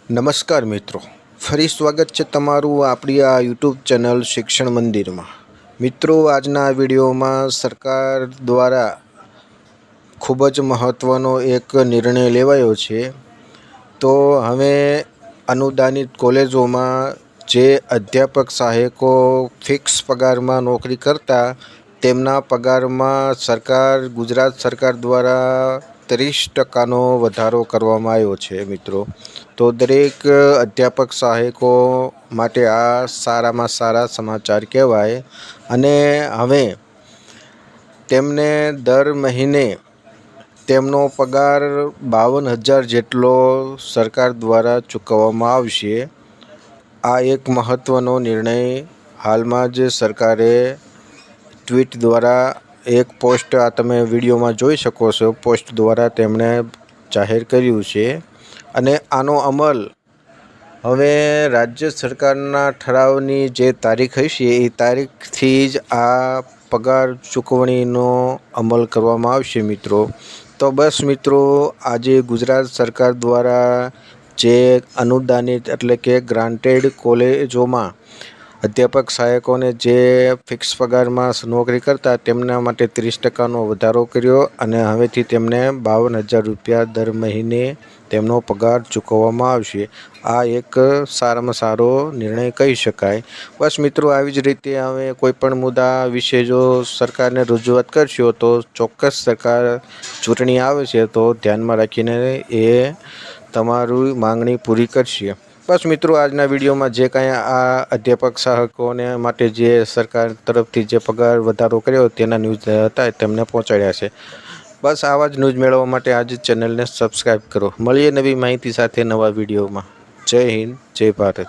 નમસ્કાર મિત્રો, ફરી સ્વાગત છે તમારું આપણી આ યુટ્યુબ ચેનલ શિક્ષણ મંદિરમાં। મિત્રો, આજના વિડીયોમાં સરકાર દ્વારા ખૂબ જ મહત્ત્વનો એક નિર્ણય લેવાયો છે। તો હવે અનુદાનિત કોલેજોમાં જે અધ્યાપક સહાયકો ફિક્સ પગારમાં નોકરી કરતા તેમના પગારમાં ગુજરાત સરકાર દ્વારા 30% વધારો કરવામાં આવ્યો છે મિત્રો। તો દરેક અધ્યાપક સહાયકો માટે આ સારામાં સારા સમાચાર કહેવાય। અને હવે તેમને દર મહિને તેમનો પગાર 52,000 જેટલો સરકાર દ્વારા ચૂકવવામાં આવશે। આ એક મહત્ત્વનો નિર્ણય હાલમાં જ સરકારે ટ્વીટ દ્વારા એક પોસ્ટ આ તમે વિડીયોમાં જોઈ શકો છો, પોસ્ટ દ્વારા તેમણે જાહેર કર્યું છે। અને આનો અમલ હવે રાજ્ય સરકારના ઠરાવની જે તારીખ હશે એ તારીખથી જ આ પગાર ચૂકવણીનો અમલ કરવામાં આવશે મિત્રો। તો બસ મિત્રો, આજે ગુજરાત સરકાર દ્વારા જે અનુદાનિત એટલે કે ગ્રાન્ટેડ કોલેજોમાં અધ્યાપક સહાયકોને જે ફિક્સ પગારમાં નોકરી કરતા તેમના માટે 30%નો વધારો કર્યો અને હવેથી તેમને 52,000 રૂપિયા દર મહિને તેમનો પગાર ચૂકવવામાં આવશે। આ એક સારામાં સારો નિર્ણય કહી શકાય। બસ મિત્રો, આવી જ રીતે હવે કોઈપણ મુદ્દા વિશે જો સરકારને રજૂઆત કરશો તો ચોક્કસ સરકાર ચૂંટણી આવે છે તો ધ્યાનમાં રાખીને એ તમારી માંગણી પૂરી કરશે। બસ મિત્રો, આજના વિડીયોમાં જે કાંઈ આ અધ્યાપક સહાયકોને માટે જે સરકાર તરફથી જે પગાર વધારો કર્યો તેના ન્યૂઝ હતા તેમને પહોંચાડ્યા છે। બસ આવા જ ન્યૂઝ મેળવવા માટે આજ ચેનલને સબસ્ક્રાઈબ કરો। મળીએ નવી માહિતી સાથે નવા વિડીયોમાં। જય હિન્દ, જય ભારત।